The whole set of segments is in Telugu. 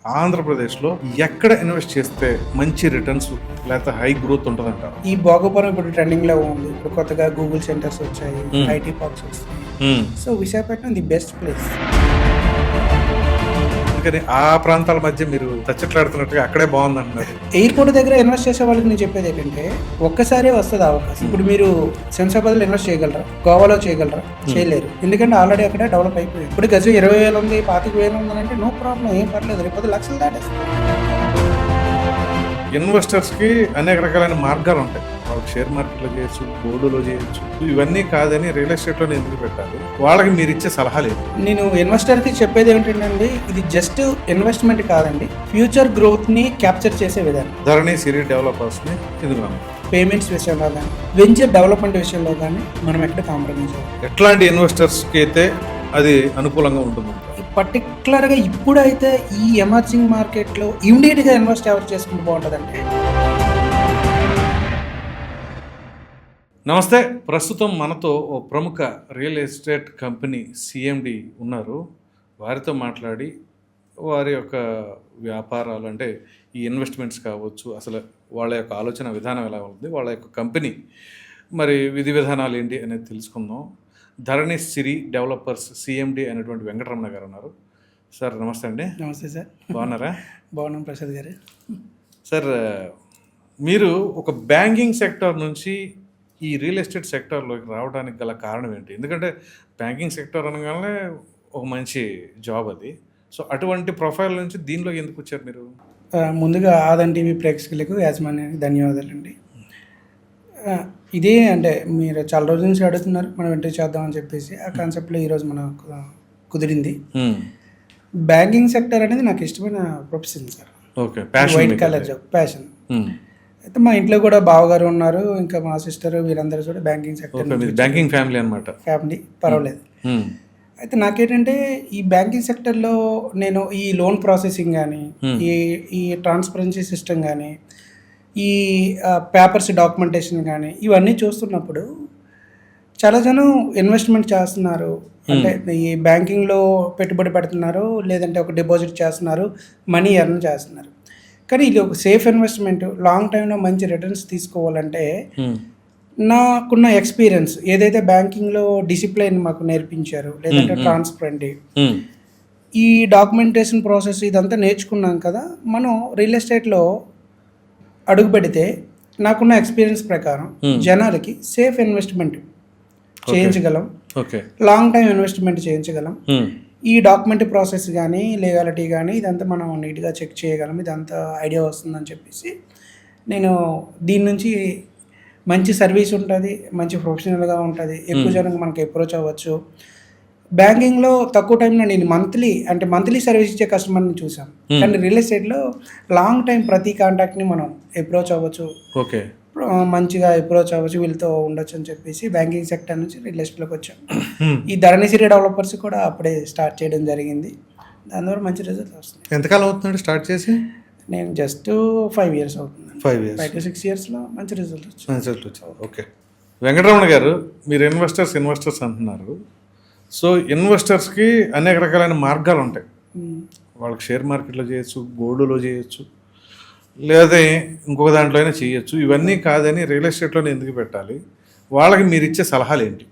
ఆంధ్రప్రదేశ్లో ఎక్కడ ఇన్వెస్ట్ చేస్తే మంచి రిటర్న్స్ లేకపోతే హై గ్రోత్ ఉంటుందంటారు? ఈ భోగపురం ఇప్పుడు ట్రెండింగ్ లో ఉంది. ఇప్పుడు కొత్తగా గూగుల్ సెంటర్స్ వచ్చాయి, ఐటీ పార్క్స్ వస్తాయి. So Visakhapatnam the best place. అందుకని ఆ ప్రాంతాల మధ్య మీరు చచ్చట్లాడుతున్నట్టుగా అక్కడే బాగుంది అంటున్నారు. ఎయిర్పోర్ట్ దగ్గర ఇన్వెస్ట్ చేసే వాళ్ళకి నేను చెప్పేది ఏంటంటే ఒక్కసారే వస్తుంది అవకాశం. ఇప్పుడు మీరు శంషాబాద్లో ఇన్వెస్ట్ చేయగలరా, గోవాలో చేయగలరా? చేయలేరు. ఎందుకంటే ఆల్రెడీ అక్కడ డెవలప్ అయిపోయింది. ఇప్పుడు గజం 20,000 ఉంది, 25,000 ఉందంటే నో ప్రాబ్లం, ఏం పర్లేదు. రేపు 10 లక్షలు దాటేస్తుంది. ఇన్వెస్టర్స్ కి అనేక రకాలైన మార్గాలు ఉంటాయి. వాళ్ళకి షేర్ మార్కెట్లో చేయొచ్చు, బోర్డులో చేయొచ్చు. ఇవన్నీ కాదని రియల్ ఎస్టేట్ లో ఎందుకు పెట్టాలి? వాళ్ళకి మీరు ఇచ్చే సలహాలు ఏంటి? నేను ఇన్వెస్టర్ కి చెప్పేది ఏంటంటే ఇది జస్ట్ ఇన్వెస్ట్మెంట్ కాదండి, ఫ్యూచర్ గ్రోత్ ని క్యాప్చర్ చేసే విధానం. ధరణి సిరి డెవలపర్స్ ని ఎందుకు పేమెంట్స్ విషయంలో కానీ, వెంచర్ డెవలప్మెంట్ విషయంలో కానీ మనం ఎక్కడ కాంప్రమైజ్ అవ్వాలి. ఎట్లాంటి ఇన్వెస్టర్స్ కి అయితే అది అనుకూలంగా ఉంటుంది? పర్టికులర్గా ఇప్పుడైతే ఈ ఎమర్జింగ్ మార్కెట్లో ఇమ్మీడియట్గా ఇన్వెస్ట్ ఎవరు చేసుకుంటూ బాగుంటుందంటే. నమస్తే. ప్రస్తుతం మనతో ఓ ప్రముఖ రియల్ ఎస్టేట్ కంపెనీ సిఎండి ఉన్నారు. వారితో మాట్లాడి వారి యొక్క వ్యాపారాలు అంటే ఈ ఇన్వెస్ట్మెంట్స్ కావచ్చు, అసలు వాళ్ళ యొక్క ఆలోచన విధానం ఎలా ఉంది, వాళ్ళ యొక్క కంపెనీ మరి విధి విధానాలు ఏంటి అనేది తెలుసుకుందాం. ధరణి సిరి డెవలపర్స్ సిఎండి అనేటువంటి వెంకటరమణ గారు ఉన్నారు. సార్ నమస్తే అండి. నమస్తే సార్. బాగున్నారా? బాగున్నాం ప్రసాద్ గారు. సార్, మీరు ఒక బ్యాంకింగ్ సెక్టర్ నుంచి ఈ రియల్ ఎస్టేట్ సెక్టర్లోకి రావడానికి గల కారణం ఏంటి? ఎందుకంటే బ్యాంకింగ్ సెక్టర్ అనగానే ఒక మంచి జాబ్ అది. సో అటువంటి ప్రొఫైల్ నుంచి దీనిలో ఎందుకు వచ్చారు మీరు? ముందుగా ఆదన్ టీవీ ప్రేక్షకులకు యాజమాన్యానికి ధన్యవాదాలండి. ఇదే అంటే మీరు చాలా రోజుల నుంచి అడుగుతున్నారు, మనం ఇంటర్వ్యూ చేద్దామని చెప్పేసి ఆ కాన్సెప్ట్లో ఈరోజు మనకు కుదిరింది. బ్యాంకింగ్ సెక్టర్ అనేది నాకు ఇష్టమైన profession sir. Okay, white colour job, passion. అయితే మా ఇంట్లో కూడా బావగారు ఉన్నారు, ఇంకా మా సిస్టర్, వీరందరూ కూడా బ్యాంకింగ్ సెక్టర్, బ్యాంకింగ్ ఫ్యామిలీ అన్నమాట. ఫ్యామిలీ పర్వాలేదు. అయితే నాకేంటంటే ఈ బ్యాంకింగ్ సెక్టర్లో నేను ఈ లోన్ ప్రాసెసింగ్ కానీ, ఈ ట్రాన్స్పరెన్సీ సిస్టమ్ కానీ, ఈ పేపర్స్ డాక్యుమెంటేషన్ కానీ ఇవన్నీ చూస్తున్నప్పుడు చాలా జనం ఇన్వెస్ట్మెంట్ చేస్తున్నారు. అంటే ఈ బ్యాంకింగ్లో పెట్టుబడి పెడుతున్నారు, లేదంటే ఒక డిపాజిట్ చేస్తున్నారు, మనీ ఎర్న్ చేస్తున్నారు. కానీ ఇది ఒక సేఫ్ ఇన్వెస్ట్మెంట్, లాంగ్ టైంలో మంచి రిటర్న్స్ తీసుకోవాలంటే నాకున్న ఎక్స్పీరియన్స్ ఏదైతే బ్యాంకింగ్లో డిసిప్లైన్ మాకు నేర్పించారు, లేదంటే ట్రాన్స్పరెంట్, ఈ డాక్యుమెంటేషన్ ప్రాసెస్ ఇదంతా నేర్చుకున్నాం కదా. మనం రియల్ ఎస్టేట్లో అడుగు పెడితే నాకున్న ఎక్స్పీరియన్స్ ప్రకారం జనాలకి సేఫ్ ఇన్వెస్ట్మెంట్ చేయించగలం, లాంగ్ టైం ఇన్వెస్ట్మెంట్ చేయించగలం. ఈ డాక్యుమెంట్ ప్రాసెస్ కానీ, లీగాలిటీ కానీ ఇదంతా మనం నీట్గా చెక్ చేయగలం. ఇదంతా ఐడియా వస్తుందని చెప్పేసి నేను దీని నుంచి మంచి సర్వీస్ ఉంటుంది, మంచి ప్రొఫెషనల్గా ఉంటుంది, ఎక్కువ జనం మనకి అప్రోచ్ అవ్వచ్చు. బ్యాంకింగ్లో తక్కువ టైంలో నేను మంత్లీ సర్వీస్ ఇచ్చే కస్టమర్ని చూసాను, కానీ రియల్ ఎస్టేట్లో లాంగ్ టైం ప్రతి కాంటాక్ట్ని మనం అప్రోచ్ అవ్వచ్చు, ఓకే, మంచిగా అప్రోచ్ అవ్వచ్చు, వీళ్ళతో ఉండొచ్చు అని చెప్పేసి బ్యాంకింగ్ సెక్టర్ నుంచి రియల్ ఎస్టేట్లోకి వచ్చాం. ఈ ధరణి సిరి డెవలపర్స్ కూడా అప్పుడే స్టార్ట్ చేయడం జరిగింది. దానివల్ల మంచి రిజల్ట్ వస్తుంది. ఎంతకాలం అవుతుంది స్టార్ట్ చేసి? నేను జస్ట్ 5 years అవుతుంది. 5 years, 5 to 6 yearsలో మంచి రిజల్ట్ వచ్చింది. ఓకే, వెంకటరమణ గారు, మీరు ఇన్వెస్టర్స్ అంటున్నారు. సో ఇన్వెస్టర్స్కి అనేక రకాలైన మార్గాలు ఉంటాయి. వాళ్ళకి షేర్ మార్కెట్లో చేయొచ్చు, గోల్డ్లో చేయొచ్చు, లేదా ఇంకొక దాంట్లో అయినా చేయొచ్చు. ఇవన్నీ కాదని రియల్ ఎస్టేట్లో ఎందుకు పెట్టాలి? వాళ్ళకి మీరు ఇచ్చే సలహాలు ఏంటి?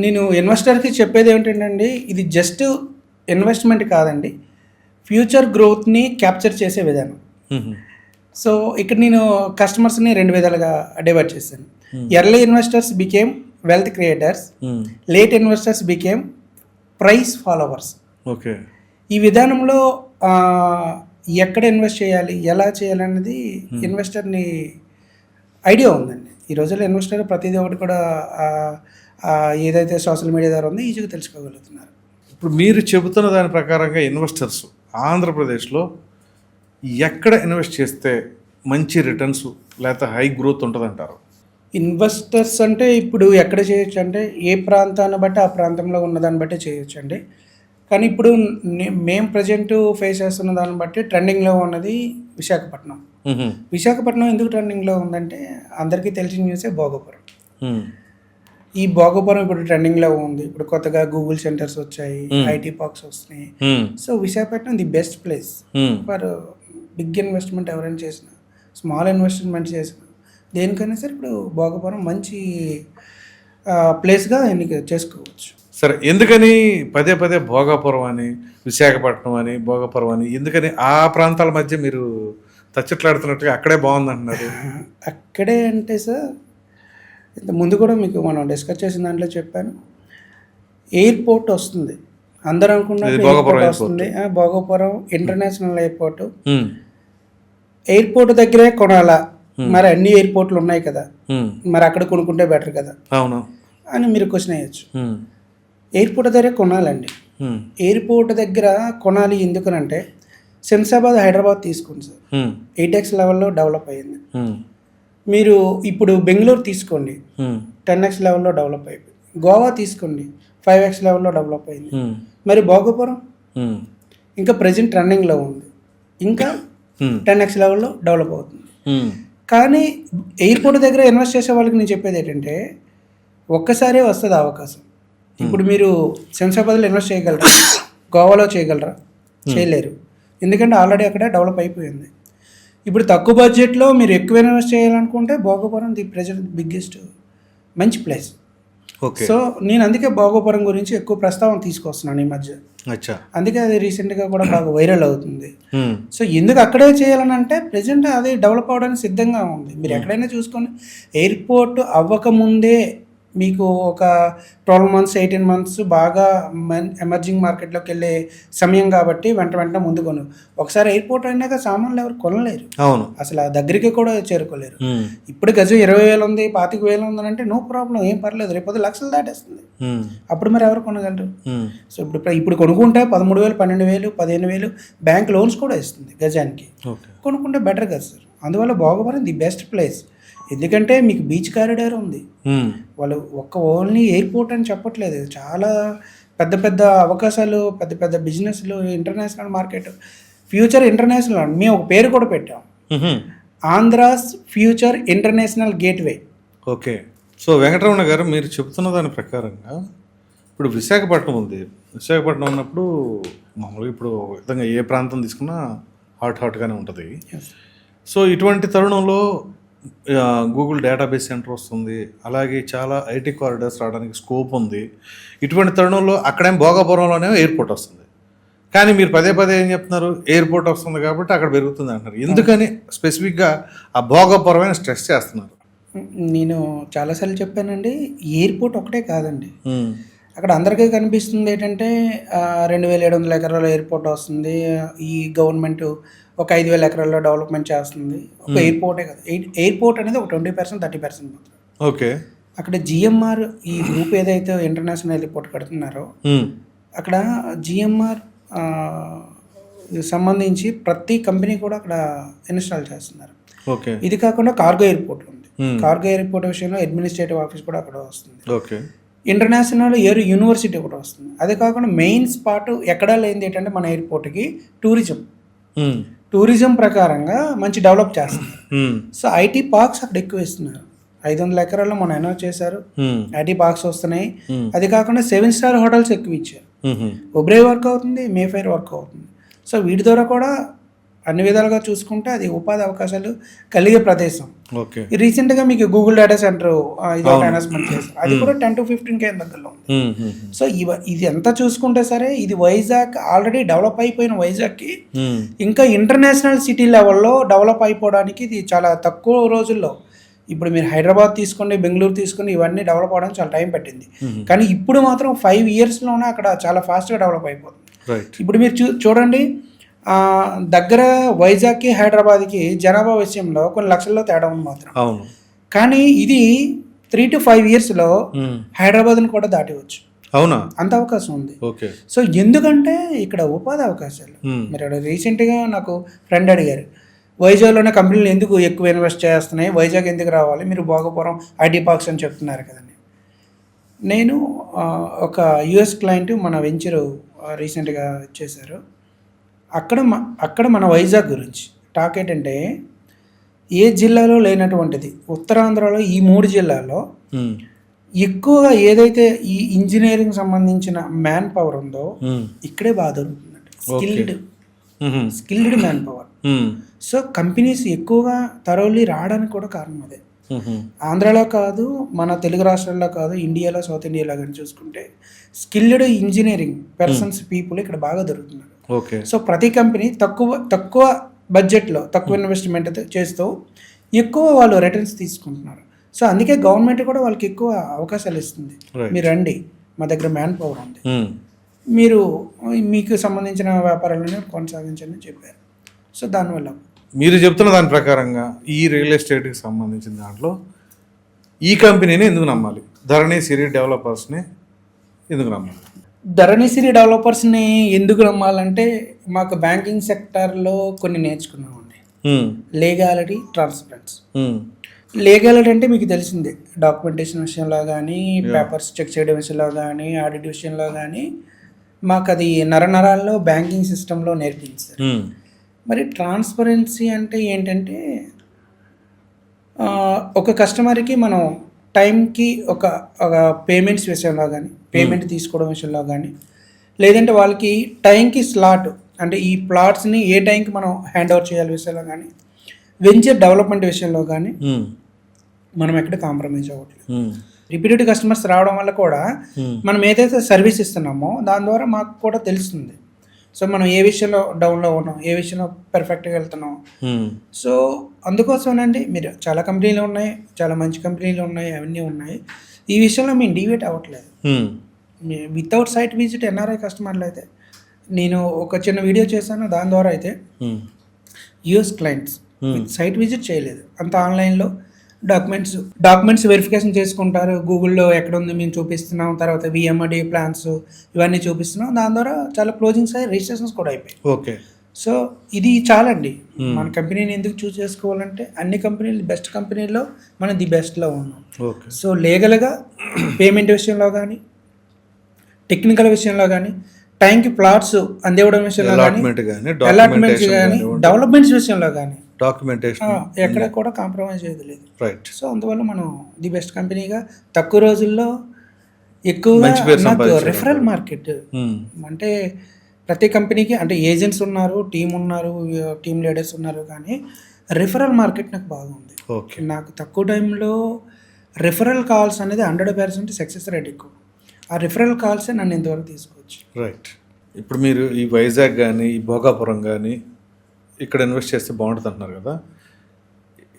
నేను ఇన్వెస్టర్కి చెప్పేది ఏంటంటే ఇది జస్ట్ ఇన్వెస్ట్మెంట్ కాదండి, ఫ్యూచర్ గ్రోత్ని క్యాప్చర్ చేసే విధానం. సో ఇక్కడ నేను కస్టమర్స్ని 2 విధాలుగా డివైడ్ చేశాను. Early investors became wealth creators, late investors became price followers. Okay, ఈ విధానంలో ఎక్కడ ఇన్వెస్ట్ చేయాలి, ఎలా చేయాలన్నది ఇన్వెస్టర్ని ఐడియా ఉందండి. ఈ రోజుల్లో ఇన్వెస్టర్ ప్రతిదీ ఒకటి కూడా ఏదైతే సోషల్ మీడియా ద్వారా ఉందో ఈజీగా తెలుసుకోగలుగుతున్నారు. ఇప్పుడు మీరు చెబుతున్న దాని ప్రకారంగా ఇన్వెస్టర్స్ ఆంధ్రప్రదేశ్లో ఎక్కడ ఇన్వెస్ట్ చేస్తే మంచి రిటర్న్స్ లేకపోతే హై గ్రోత్ ఉంటుందంటారు? ఇన్వెస్టర్స్ అంటే ఇప్పుడు ఎక్కడ చేయొచ్చు అంటే ఏ ప్రాంతాన్ని బట్టి ఆ ప్రాంతంలో ఉన్నదాన్ని బట్టి చేయొచ్చు అండి. కానీ ఇప్పుడు మేము ప్రజెంట్ ఫేస్ చేస్తున్న దాన్ని బట్టి ట్రెండింగ్లో ఉన్నది విశాఖపట్నం. విశాఖపట్నం ఎందుకు ట్రెండింగ్లో ఉందంటే అందరికీ తెలిసిన న్యూసే భోగపురం. ఈ భోగపురం ఇప్పుడు ట్రెండింగ్లో ఉంది. ఇప్పుడు కొత్తగా గూగుల్ సెంటర్స్ వచ్చాయి, ఐటీ పార్క్స్ వస్తున్నాయి. So Visakhapatnam the best place for big investment. ఎవరైనా చేసిన స్మాల్ ఇన్వెస్ట్మెంట్ చేసిన దేనికైనా సరే ఇప్పుడు భోగపురం మంచి ప్లేస్గా ఎన్నిక చేసుకోవచ్చు. సరే, ఎందుకని పదే పదే భోగాపురం అని, విశాఖపట్నం అని, భోగాపురం అని, ఎందుకని ఆ ప్రాంతాల మధ్య మీరు తచ్చట్లాడుతున్నట్టుగా అక్కడే బాగుందంటున్నారు? అక్కడే అంటే సార్, ఇంత ముందు కూడా మీకు మనం డిస్కస్ చేసిన దాంట్లో చెప్పాను, ఎయిర్పోర్ట్ వస్తుంది. అందరూ అనుకున్నారు ఎయిర్పోర్ట్ వస్తుంది, భోగపురం ఇంటర్నేషనల్ ఎయిర్పోర్ట్. ఎయిర్పోర్ట్ దగ్గరే కొనాలా, మరి అన్ని ఎయిర్పోర్ట్లు ఉన్నాయి కదా, మరి అక్కడ కొనుక్కుంటే బెటర్ కదా అవును అని మీరు క్వశ్చన్ అయ్యచ్చు. ఎయిర్పోర్ట్ దగ్గర కొనాలండి. ఎయిర్పోర్ట్ దగ్గర కొనాలి ఎందుకనంటే, శంషాబాద్ హైదరాబాద్ తీసుకోండి సార్, 8x లెవెల్లో డెవలప్ అయ్యింది. మీరు ఇప్పుడు బెంగళూరు తీసుకోండి, 10x లెవెల్లో డెవలప్ అయిపోయింది. గోవా తీసుకోండి, 5x లెవెల్లో డెవలప్ అయింది. మరి భోగపురం ఇంకా ప్రజెంట్ రన్నింగ్లో ఉంది, ఇంకా 10x లెవెల్లో డెవలప్ అవుతుంది. కానీ ఎయిర్పోర్ట్ దగ్గర ఇన్వెస్ట్ చేసే వాళ్ళకి నేను చెప్పేది ఏంటంటే, ఒక్కసారే వస్తుంది అవకాశం. ఇప్పుడు మీరు శంషాబాద్లో ఇన్వెస్ట్ చేయగలరా, గోవాలో చేయగలరా? చేయలేరు, ఎందుకంటే ఆల్రెడీ అక్కడ డెవలప్ అయిపోయింది. ఇప్పుడు తక్కువ బడ్జెట్లో మీరు ఎక్కువ ఇన్వెస్ట్ చేయాలనుకుంటే భోగపురం ది ప్రెజెంట్ బిగ్గెస్ట్ మంచి ప్లేస్. సో నేను అందుకే భోగపురం గురించి ఎక్కువ ప్రస్తావన తీసుకొస్తున్నాను ఈ మధ్య. అందుకే అది రీసెంట్గా కూడా బాగా వైరల్ అవుతుంది. సో ఎందుకు అక్కడే చేయాలని అంటే, ప్రెజెంట్ అది డెవలప్ అవ్వడానికి సిద్ధంగా ఉంది. మీరు ఎక్కడైనా చూసుకొని, ఎయిర్పోర్ట్ అవ్వకముందే మీకు ఒక 12 months 18 months బాగా ఎమర్జింగ్ మార్కెట్లోకి వెళ్ళే సమయం కాబట్టి వెంట ముందు కొను. ఒకసారి ఎయిర్పోర్ట్ అయినాక సామాన్లు ఎవరు కొనలేరు, అవును, అసలు ఆ దగ్గరికి కూడా చేరుకోలేరు. ఇప్పుడు గజం 20,000 ఉంది, 25,000 ఉంది అంటే నో ప్రాబ్లం, ఏం పర్లేదు, రేపు లక్షలు దాటేస్తుంది. అప్పుడు మరి ఎవరు కొనగలరు? సో ఇప్పుడు కొనుక్కుంటే 13,000 12,000 15,000 బ్యాంక్ లోన్స్ కూడా ఇస్తుంది గజానికి, కొనుక్కుంటే బెటర్ కదా సార్. అందువల్ల భోగపురం ది బెస్ట్ ప్లేస్. ఎందుకంటే మీకు బీచ్ కారిడార్ ఉంది, వాళ్ళు ఓన్లీ ఎయిర్పోర్ట్ అని చెప్పట్లేదు, చాలా పెద్ద పెద్ద అవకాశాలు, పెద్ద పెద్ద బిజినెస్లు, ఇంటర్నేషనల్ మార్కెట్, ఫ్యూచర్ ఇంటర్నేషనల్. మేము ఒక పేరు కూడా పెట్టాం, Andhra's future international gateway. Okay. So Venkataramana గారు, మీరు చెప్తున్న దాని ప్రకారంగా ఇప్పుడు విశాఖపట్నం ఉంది. విశాఖపట్నం ఉన్నప్పుడు మామూలుగా ఇప్పుడు విధంగా ఏ ప్రాంతం తీసుకున్నా హాట్గానే ఉంటుంది. సో ఇటువంటి తరుణంలో గూగుల్ డేటాబేస్ సెంటర్ వస్తుంది, అలాగే చాలా ఐటీ కారిడార్స్ రావడానికి స్కోప్ ఉంది. ఇటువంటి తరుణంలో అక్కడేం భోగాపురంలోనే ఎయిర్పోర్ట్ వస్తుంది. కానీ మీరు పదే పదే ఏం చెప్తున్నారు, ఎయిర్పోర్ట్ వస్తుంది కాబట్టి అక్కడ పెరుగుతుంది అంటున్నారు. ఎందుకని స్పెసిఫిక్గా ఆ భోగాపురమైన స్ట్రెస్ చేస్తున్నారు? నేను చాలాసార్లు చెప్పానండి, ఎయిర్పోర్ట్ ఒకటే కాదండి, అక్కడ అందరికీ కనిపిస్తుంది ఏంటంటే 2,700 ఎకరాల ఎయిర్పోర్ట్ వస్తుంది, ఈ గవర్నమెంట్ ఒక 5,000 ఎకరాల్లో డెవలప్మెంట్ చేస్తుంది. ఒక ఎయిర్పోర్టే కదా, ఎయిర్పోర్ట్ అనేది ఒక 20% 30% మాత్రం. ఓకే. అక్కడ జిఎంఆర్ ఈ గ్రూప్ ఏదైతే ఇంటర్నేషనల్ ఎయిర్పోర్ట్ కడుతున్నారో, అక్కడ జిఎంఆర్ సంబంధించి ప్రతి కంపెనీ కూడా అక్కడ ఇన్స్టాల్ చేస్తున్నారు. ఓకే. ఇది కాకుండా కార్గో ఎయిర్పోర్ట్ ఉంది, కార్గో ఎయిర్పోర్ట్ విషయంలో అడ్మినిస్ట్రేటివ్ ఆఫీస్ కూడా అక్కడ వస్తుంది. ఓకే. ఇంటర్నేషనల్ ఎయిర్ యూనివర్సిటీ కూడా వస్తుంది. అదే కాకుండా మెయిన్ స్పాట్ ఎక్కడా లేనిది ఏంటంటే మన ఎయిర్పోర్ట్కి టూరిజం ప్రకారంగా మంచి డెవలప్ చేస్తున్నారు. సో ఐటీ పార్క్స్ అక్కడ ఎక్కువ ఇస్తున్నారు. 500 ఎకరాల్లో మనం అనౌన్స్ చేశారు, ఐటీ పార్క్స్ వస్తున్నాయి. అది కాకుండా 7-star హోటల్స్ ఎక్కువ ఇచ్చారు. ఒబ్రే వర్క్ అవుతుంది, మేఫైర్ వర్క్ అవుతుంది. సో వీటి ద్వారా కూడా అన్ని విధాలుగా చూసుకుంటే అది ఉపాధి అవకాశాలు కలిగే ప్రదేశం. రీసెంట్గా మీకు గూగుల్ డేటా సెంటర్ ఇది ఒక అనౌన్స్మెంట్ చేశారు, అది కూడా 10 to 15 km దగ్గరలో ఉంది. సో ఇది ఎంత చూసుకుంటే సరే, ఇది వైజాగ్ ఆల్రెడీ డెవలప్ అయిపోయిన వైజాగ్కి ఇంకా ఇంటర్నేషనల్ సిటీ లెవెల్లో డెవలప్ అయిపోవడానికి ఇది చాలా తక్కువ రోజుల్లో. ఇప్పుడు మీరు హైదరాబాద్ తీసుకోండి, బెంగళూరు తీసుకోండి, ఇవన్నీ డెవలప్ అవడానికి చాలా టైం పట్టింది. కానీ ఇప్పుడు మాత్రం 5 yearsలోనే అక్కడ చాలా ఫాస్ట్గా డెవలప్ అయిపోతుంది. ఇప్పుడు మీరు చూడండి, దగ్గర వైజాగ్కి హైదరాబాద్కి జనాభా విషయంలో కొన్ని లక్షల్లో తేడా ఉంది మాత్రం. కానీ ఇది 3 to 5 yearsలో హైదరాబాద్ని కూడా దాటివచ్చు. అవునా? అంత అవకాశం ఉంది. సో ఎందుకంటే ఇక్కడ ఉపాధి అవకాశాలు. మీరు రీసెంట్గా నాకు ఫ్రెండ్ అడిగారు, వైజాగ్లోనే కంపెనీలు ఎందుకు ఎక్కువ ఇన్వెస్ట్ చేస్తున్నాయి, వైజాగ్ ఎందుకు రావాలి, మీరు భోగపురం ఐటీ పార్క్స్ అని చెప్తున్నారు కదండి. నేను ఒక యుఎస్ క్లయింట్ మన వెంచరు రీసెంట్గా చేశారు. అక్కడ మన వైజాగ్ గురించి టాక్ ఏంటంటే, ఏ జిల్లాలో లేనటువంటిది ఉత్తరాంధ్రలో ఈ 3 జిల్లాల్లో ఎక్కువగా ఏదైతే ఈ ఇంజనీరింగ్ సంబంధించిన మ్యాన్ పవర్ ఉందో ఇక్కడే బాగా దొరుకుతుందండి. Skilled man power. So companies ఎక్కువగా తరోలీ రావడానికి కూడా కారణం అదే. ఆంధ్రాలో కాదు, మన తెలుగు రాష్ట్రాల్లో కాదు, ఇండియాలో, సౌత్ ఇండియాలో కానీ చూసుకుంటే స్కిల్డ్ ఇంజనీరింగ్ పర్సన్స్ పీపుల్ ఇక్కడ బాగా దొరుకుతున్నారు. సో ప్రతి కంపెనీ తక్కువ బడ్జెట్లో తక్కువ ఇన్వెస్ట్మెంట్ చేస్తూ ఎక్కువ వాళ్ళు రిటర్న్స్ తీసుకుంటున్నారు. సో అందుకే గవర్నమెంట్ కూడా వాళ్ళకి ఎక్కువ అవకాశాలు ఇస్తుంది. మీరు రండి, మా దగ్గర మ్యాన్ పవర్ ఉంది, మీరు మీకు సంబంధించిన వ్యాపారాలను కొనసాగించని చెప్పారు. సో దానివల్ల మీరు చెప్తున్న దాని ప్రకారంగా ఈ రియల్ ఎస్టేట్కి సంబంధించిన దాంట్లో ఈ కంపెనీని ఎందుకు నమ్మాలి? ధరణి సిరి డెవలపర్స్ని ఎందుకు నమ్మాలి? ధరణి సిరి డెవలపర్స్ని ఎందుకు నమ్మాలంటే మాకు బ్యాంకింగ్ సెక్టార్లో కొన్ని నేర్చుకున్నామండి. Legality, transparency. లీగాలిటీ అంటే మీకు తెలిసిందే, డాక్యుమెంటేషన్ విషయంలో కానీ, పేపర్స్ చెక్ చేయడం విషయంలో కానీ, ఆడిట్ విషయంలో కానీ మాకు అది నరనరాల్లో బ్యాంకింగ్ సిస్టంలో నేర్పించారు. మరి ట్రాన్స్పరెన్సీ అంటే ఏంటంటే ఒక కస్టమర్కి మనం టైంకి ఒక పేమెంట్స్ విషయంలో కానీ, పేమెంట్ తీసుకోవడం విషయంలో కానీ, లేదంటే వాళ్ళకి టైంకి స్లాట్ అంటే ఈ ప్లాట్స్ని ఏ టైంకి మనం హ్యాండ్ ఓవర్ చేయాలి విషయంలో కానీ, వెంచర్ డెవలప్మెంట్ విషయంలో కానీ మనం ఎక్కడ కాంప్రమైజ్ అవ్వట్లేదు. రిపీటెడ్ కస్టమర్స్ రావడం వల్ల కూడా మనం ఏదైతే సర్వీస్ ఇస్తున్నామో దాని ద్వారా మాకు కూడా తెలుస్తుంది. సో మనం ఏ విషయంలో డౌన్లో ఉన్నాం, ఏ విషయంలో పర్ఫెక్ట్గా వెళ్తున్నాం. సో అందుకోసమేనండి, మీరు చాలా కంపెనీలు ఉన్నాయి, చాలా మంచి కంపెనీలు ఉన్నాయి, అవన్నీ ఉన్నాయి. ఈ విషయంలో మేము డివేట్ అవ్వట్లేదు. వితౌట్ సైట్ విజిట్ ఎన్ఆర్ఐ కస్టమర్లు అయితే నేను ఒక చిన్న వీడియో చేశాను, దాని ద్వారా అయితే యూఎస్ క్లయింట్స్ సైట్ విజిట్ చేయలేదు, అంత ఆన్లైన్లో డాక్యుమెంట్స్ వెరిఫికేషన్ చేసుకుంటారు. గూగుల్లో ఎక్కడ ఉంది మేము చూపిస్తున్నాం, తర్వాత విఎంఐడి ప్లాన్స్ ఇవన్నీ చూపిస్తున్నాం. దాని ద్వారా చాలా క్లోజింగ్స్ అయ్యి రిజిస్ట్రేషన్స్ కూడా అయిపోయాయి. ఓకే. సో ఇది చాలండి. మన కంపెనీని ఎందుకు చూస్ చేసుకోవాలంటే అన్ని కంపెనీలు బెస్ట్ కంపెనీలో మనం ది బెస్ట్లో ఉన్నాం. సో లీగల్గా పేమెంట్ విషయంలో కానీ, టెక్నికల్ విషయంలో కానీ, టైంకి ప్లాట్స్ అందివ్వడం విషయంలో కానీ, అలాట్మెంట్స్ కానీ, డెవలప్మెంట్స్ విషయంలో కానీ, డాక్యుమెంటేషన్ ఎక్కడ కూడా కాంప్రమైజ్ అయ్యేది లేదు. రైట్. సో అందువల్ల మనం ది బెస్ట్ కంపెనీగా తక్కువ రోజుల్లో ఎక్కువగా నాకు రిఫరల్ మార్కెట్ అంటే ప్రతి కంపెనీకి అంటే ఏజెంట్స్ ఉన్నారు, టీమ్ లీడర్స్ ఉన్నారు, కానీ రిఫరల్ మార్కెట్ నాకు బాగుంది. నాకు తక్కువ టైంలో రిఫరల్ కాల్స్ అనేది 100% సక్సెస్ రేట్ ఎక్కువ. ఆ రిఫరల్ కాల్సే నన్ను ఇంతవరకు తీసుకోవచ్చు. రైట్. ఇప్పుడు మీరు ఈ వైజాగ్ కానీ, ఈ భోగాపురం కానీ ఇక్కడ ఇన్వెస్ట్ చేస్తే బాగుంటుంది అంటున్నారు కదా,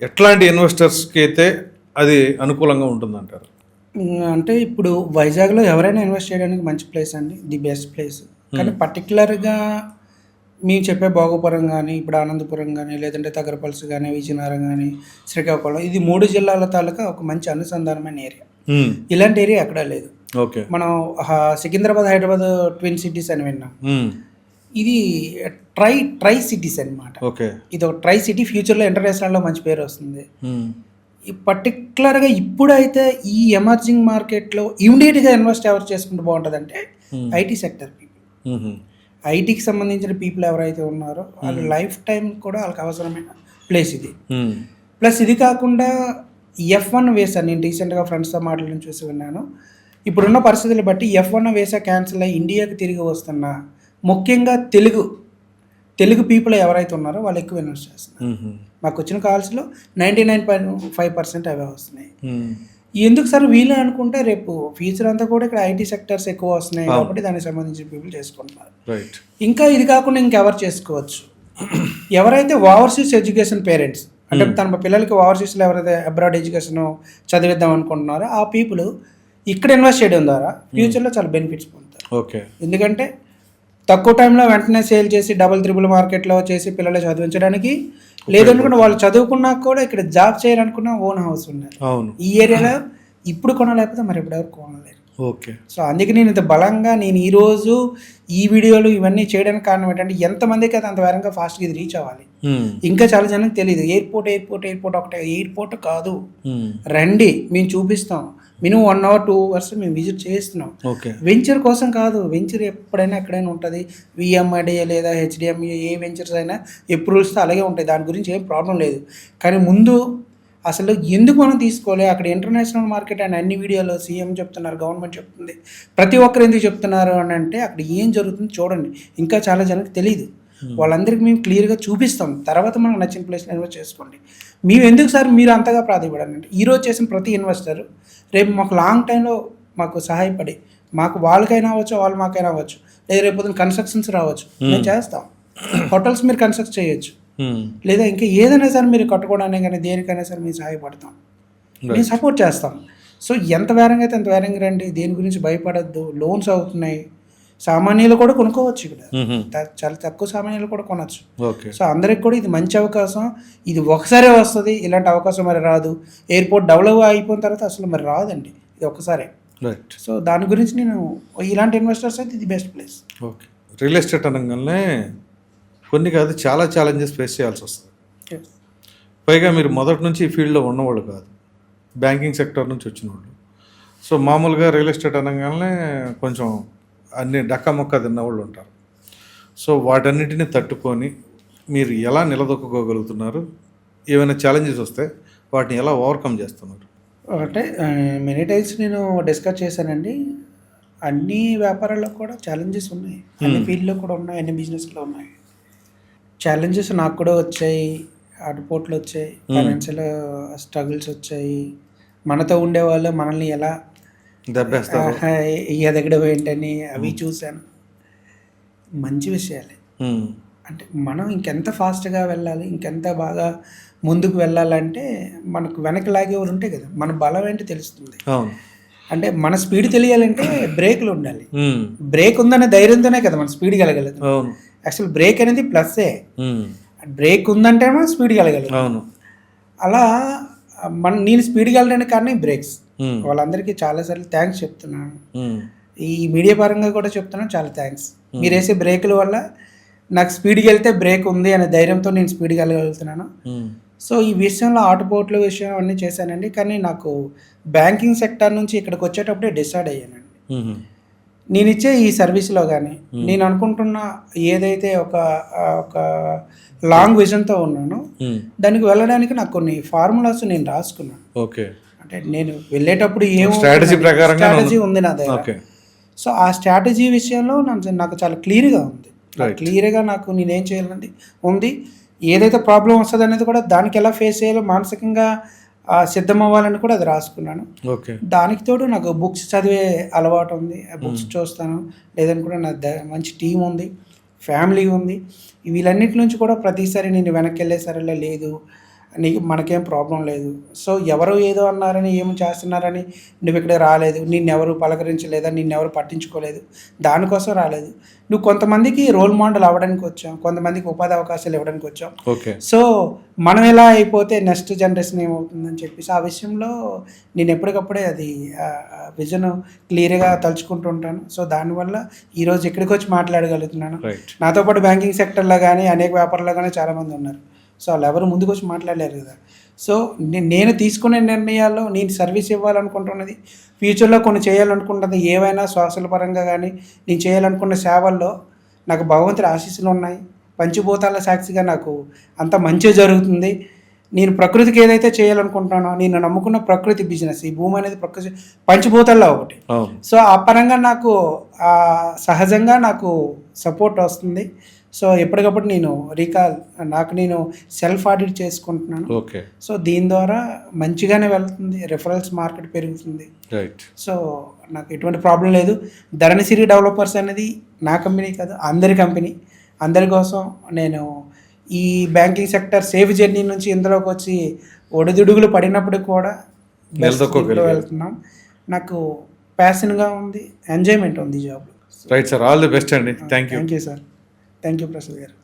ఎట్లాంటి ఇన్వెస్టర్స్కి అయితే అది అనుకూలంగా ఉంటుందంటారు? అంటే ఇప్పుడు వైజాగ్లో ఎవరైనా ఇన్వెస్ట్ చేయడానికి మంచి ప్లేస్ అండి, ది బెస్ట్ ప్లేస్. కానీ పర్టికులర్గా మేము చెప్పే భోగపురం కానీ, ఇప్పుడు ఆనందపురం కానీ, లేదంటే తగరపల్స్ కానీ, విజయనగరం కానీ, శ్రీకాకుళం, ఇది 3 జిల్లాల తాలూకా ఒక మంచి అనుసంధానమైన ఏరియా. ఇలాంటి ఏరియా ఎక్కడా లేదు. మనం సికింద్రాబాద్, హైదరాబాద్ ట్విన్ సిటీస్ అని విన్నాం. ఇది ట్రై సిటీస్ అనమాట. ఇది ఒక ట్రై సిటీ, ఫ్యూచర్లో ఇంటర్నేషనల్లో మంచి పేరు వస్తుంది. ఈ పర్టికులర్గా ఇప్పుడైతే ఈ ఎమర్జింగ్ మార్కెట్లో ఇమీడియట్గా ఇన్వెస్ట్ ఎవరు చేసుకుంటూ బాగుంటుంది అంటే ఐటీ సెక్టర్ పీపుల్. ఐటీకి సంబంధించిన పీపుల్ ఎవరైతే ఉన్నారో వాళ్ళ లైఫ్ టైం కూడా వాళ్ళకి అవసరమైన ప్లేస్ ఇది. ప్లస్ ఇది కాకుండా F1 వీసా, నేను రీసెంట్గా ఫ్రెండ్స్తో మాట్లాడి చూసి విన్నాను, ఇప్పుడున్న పరిస్థితులు బట్టి F1 వీసా క్యాన్సిల్ అయ్యి ఇండియాకి తిరిగి వస్తున్న ముఖ్యంగా తెలుగు పీపుల్ ఎవరైతే ఉన్నారో వాళ్ళు ఎక్కువ ఇన్వెస్ట్ చేస్తున్నారు. మాకు వచ్చిన కాల్స్లో 99.5% అవే వస్తున్నాయి. ఎందుకు సార్ వీళ్ళు అనుకుంటే రేపు ఫ్యూచర్ అంతా కూడా ఇక్కడ ఐటీ సెక్టర్స్ ఎక్కువ వస్తున్నాయి కాబట్టి దానికి సంబంధించిన పీపుల్ చేసుకుంటున్నారు. ఇంకా ఇది కాకుండా ఇంకెవరు చేసుకోవచ్చు, ఎవరైతే ఓవర్సీస్ ఎడ్యుకేషన్ పేరెంట్స్ అంటే తన పిల్లలకి ఓవర్సీస్లో ఎవరైతే అబ్రాడ్ ఎడ్యుకేషన్ చదివిద్దాం అనుకుంటున్నారో ఆ పీపుల్ ఇక్కడ ఇన్వెస్ట్ చేయడం ద్వారా ఫ్యూచర్లో చాలా బెనిఫిట్స్ పొందుతారు. ఎందుకంటే తక్కువ టైంలో వెంటనే సేల్ చేసి డబుల్ త్రిబుల్ మార్కెట్లో చేసి పిల్లలు చదివించడానికి, లేదనుకుంటే వాళ్ళు చదువుకున్నా కూడా ఇక్కడ జాబ్ చేయాలనుకున్న ఓన్ హౌస్ ఉన్నారు ఈ ఏరియాలో. ఇప్పుడు కొనలేకపోతే మరి ఎప్పుడెవరు కొనలేరు. సో అందుకే నేను ఇంత బలంగా నేను ఈరోజు ఈ వీడియోలు ఇవన్నీ చేయడానికి కారణం ఏంటంటే ఎంతమందికి అయితే అంత వేరంగా ఫాస్ట్గా ఇది రీచ్ అవ్వాలి. ఇంకా చాలా జనానికి తెలియదు. ఎయిర్పోర్ట్ ఒకటే ఎయిర్పోర్ట్ కాదు, రండి మేము చూపిస్తాం. మినిమం 1 hour 2 hours మేము విజిట్ చేస్తున్నాం. వెంచర్ కోసం కాదు, వెంచర్ ఎప్పుడైనా ఎక్కడైనా ఉంటుంది. విఎంఐడి లేదా హెచ్డిఎంఏ ఏ వెంచర్స్ అయినా అప్రూవల్స్తో అలాగే ఉంటాయి, దాని గురించి ఏం ప్రాబ్లం లేదు. కానీ ముందు అసలు ఎందుకు మనం తీసుకోవాలి? అక్కడ ఇంటర్నేషనల్ మార్కెట్ అని అన్ని వీడియోలో సీఎం చెప్తున్నారు, గవర్నమెంట్ చెప్తుంది. ప్రతి ఒక్కరు ఎందుకు చెప్తున్నారు అని అంటే అక్కడ ఏం జరుగుతుందో చూడండి. ఇంకా చాలా జనానికి తెలియదు. వాళ్ళందరికీ మేము క్లియర్గా చూపిస్తాం. తర్వాత మనకు నచ్చిన ప్లేస్లో ఇన్వెస్ట్ చేసుకోండి. మేము ఎందుకు సార్ మీరు అంతగా ప్రాధాన్యపడాలంటే ఈరోజు చేసిన ప్రతి ఇన్వెస్టర్ రేపు మాకు లాంగ్ టైంలో మాకు సహాయపడి మాకు వాళ్ళకైనా అవ్వచ్చు, వాళ్ళు మాకైనా అవ్వచ్చు, లేదా రేపు పొద్దున్న కన్స్ట్రక్షన్స్ రావచ్చు, మేము చేస్తాం. హోటల్స్ మీరు కన్స్ట్రక్ట్ చేయొచ్చు, లేదా ఇంకా ఏదైనా సరే మీరు కట్టుకోవడానికి కానీ దేనికైనా సరే మేము సహాయపడతాం, మేము సపోర్ట్ చేస్తాం. సో ఎంత వేరంగా అయితే అంత వేరంగా రండి. దేని గురించి భయపడద్దు. లోన్స్ అవుతున్నాయి, సామాన్యులు కూడా కొనుక్కోవచ్చు. ఇక్కడ చాలా తక్కువ సామాన్యులు కూడా కొనవచ్చు. సో అందరికి కూడా ఇది మంచి అవకాశం. ఇది ఒకసారే వస్తుంది, ఇలాంటి అవకాశం మరి రాదు. ఎయిర్పోర్ట్ డెవలప్ అయిపోయిన తర్వాత అసలు మరి రాదండి, ఇది ఒక్కసారే. సో దాని గురించి నేను ఇలాంటి ఇన్వెస్టర్స్ అయితే ఇది best place. Okay. Real estate అనగానే కొన్ని కాదు చాలా ఛాలెంజెస్ ఫేస్ చేయాల్సి వస్తుంది. పైగా మీరు మొదటి నుంచి ఈ ఫీల్డ్లో ఉన్నవాళ్ళు కాదు, బ్యాంకింగ్ సెక్టర్ నుంచి వచ్చిన వాళ్ళు. సో మామూలుగా రియల్ ఎస్టేట్ అనగానే కొంచెం అన్ని డక్కమొక్క తిన్నవాళ్ళు ఉంటారు. సో వాటన్నిటిని తట్టుకొని మీరు ఎలా నిలదొక్కుకోగలుగుతున్నారు? ఏమైనా ఛాలెంజెస్ వస్తే వాటిని ఎలా ఓవర్కమ్ చేస్తున్నారు? అంటే మెనీ టైమ్స్ నేను డిస్కస్ చేశానండి. అన్ని వ్యాపారాల్లో కూడా ఛాలెంజెస్ ఉన్నాయి, అన్ని ఫీల్డ్లో కూడా ఉన్నాయి, అన్ని బిజినెస్లో ఉన్నాయి. ఛాలెంజెస్ నాకు కూడా వచ్చాయి, అటుపోట్లు వచ్చాయి, ఫైనాన్షియల్ స్ట్రగుల్స్ వచ్చాయి. మనతో ఉండేవాళ్ళు మనల్ని ఎలా ఎదగడం ఏంటని అవి చూశాను. మంచి విషయాలే. అంటే మనం ఇంకెంత ఫాస్ట్గా వెళ్ళాలి, ఇంకెంత బాగా ముందుకు వెళ్ళాలంటే మనకు వెనక లాగేవారు ఉంటే కదా మన బలం ఏంటి తెలుస్తుంది. అంటే మన స్పీడ్ తెలియాలంటే బ్రేక్లు ఉండాలి. బ్రేక్ ఉందనే ధైర్యంతోనే కదా మన స్పీడ్ కలగలదు. యాక్చువల్ బ్రేక్ అనేది ప్లస్సే. బ్రేక్ ఉందంటే మనం స్పీడ్ కలగలదు. అలా నేను స్పీడ్గా వెళ్ళడానికి కారణం బ్రేక్స్. వాళ్ళందరికీ చాలాసార్లు థ్యాంక్స్ చెప్తున్నాను. ఈ మీడియా పరంగా కూడా చెప్తున్నాను, చాలా థ్యాంక్స్. మీరు వేసే బ్రేకుల వల్ల నాకు స్పీడ్కి వెళ్తే బ్రేక్ ఉంది అనే ధైర్యంతో నేను స్పీడ్గా వెళ్ళగలుగుతున్నాను. సో ఈ విషయంలో ఆటుపోట్ల విషయం అన్నీ చేశానండి. కానీ నాకు బ్యాంకింగ్ సెక్టర్ నుంచి ఇక్కడికి వచ్చేటప్పుడే డిసైడ్ అయ్యానండి. నేను ఇచ్చే ఈ సర్వీస్లో కానీ నేను అనుకుంటున్న ఏదైతే ఒక లాంగ్ విజన్తో ఉన్నానో దానికి వెళ్ళడానికి నాకు కొన్ని ఫార్ములాస్ నేను రాసుకున్నాను. అంటే నేను వెళ్ళేటప్పుడు స్ట్రాటజీ ఉంది నా దగ్గర. సో ఆ స్ట్రాటజీ విషయంలో నాకు చాలా క్లియర్గా ఉంది. క్లియర్గా నాకు నేనేం చేయాలన్నది ఉంది. ఏదైతే ప్రాబ్లం వస్తుంది అనేది కూడా దానికి ఎలా ఫేస్ చేయాలో మానసికంగా సిద్ధం అవ్వాలని కూడా అది రాసుకున్నాను. దానికి తోడు నాకు బుక్స్ చదివే అలవాటు ఉంది. బుక్స్ చూస్తాను, లేదనుకుంటే నా మంచి టీం ఉంది, ఫ్యామిలీ ఉంది. వీళ్ళన్నిటి నుంచి కూడా ప్రతిసారి నేను వెనక్కి వెళ్ళేసరిలా లేదు, నీకు మనకేం ప్రాబ్లం లేదు. సో ఎవరు ఏదో అన్నారని ఏం చేస్తున్నారని నువ్వు ఇక్కడ రాలేదు, నిన్నెవరు పలకరించలేదా, నిన్నెవరు పట్టించుకోలేదు, దానికోసం రాలేదు. నువ్వు కొంతమందికి రోల్ మోడల్ అవ్వడానికి వచ్చాం, కొంతమందికి ఉపాధి అవకాశాలు ఇవ్వడానికి వచ్చాం. సో మనం ఎలా అయిపోతే నెక్స్ట్ జనరేషన్ ఏమవుతుందని చెప్పేసి ఆ విషయంలో నేను ఎప్పటికప్పుడే అది విజన్ క్లియర్గా తలుచుకుంటూ ఉంటాను. సో దానివల్ల ఈరోజు ఇక్కడికి వచ్చి మాట్లాడగలుగుతున్నాను. నాతో పాటు బ్యాంకింగ్ సెక్టర్లో కానీ అనేక వ్యాపారాల్లో కానీ చాలామంది ఉన్నారు. సో వాళ్ళు ఎవరు ముందుకు వచ్చి మాట్లాడలేరు కదా. సో నేను తీసుకునే నిర్ణయాల్లో నేను సర్వీస్ ఇవ్వాలనుకుంటున్నది, ఫ్యూచర్లో కొన్ని చేయాలనుకుంటున్నది ఏవైనా సోషల్ పరంగా కానీ నేను చేయాలనుకున్న సేవల్లో నాకు భగవంతుడి ఆశీస్సులు ఉన్నాయి. పంచభూతాల సాక్షిగా నాకు అంత మంచి జరుగుతుంది. నేను ప్రకృతికి ఏదైతే చేయాలనుకుంటున్నానో, నేను నమ్ముకున్న ప్రకృతి బిజినెస్, ఈ భూమి అనేది ప్రకృతి పంచభూతాల్లో ఒకటి. సో ఆ పరంగా నాకు సహజంగా నాకు సపోర్ట్ వస్తుంది. సో ఎప్పటికప్పుడు నేను నేను సెల్ఫ్ ఆడిట్ చేసుకుంటున్నాను. సో దీని ద్వారా మంచిగానే వెళ్తుంది, రెఫరల్స్ మార్కెట్ పెరుగుతుంది. సో నాకు ఎటువంటి ప్రాబ్లం లేదు. ధరణిసిరి డెవలపర్స్ అనేది నా కంపెనీ కాదు, అందరి కంపెనీ. అందరి కోసం నేను ఈ బ్యాంకింగ్ సెక్టర్ సేఫ్ జర్నీ నుంచి ఇందులోకి వచ్చి ఒడిదుడుగులు పడినప్పుడు కూడా వెళ్తున్నాం. నాకు ప్యాషన్గా ఉంది, ఎంజాయ్మెంట్ ఉంది జాబ్లో. Right sir, all the best అండి. Thank you sir. Thank you Prasad గారు.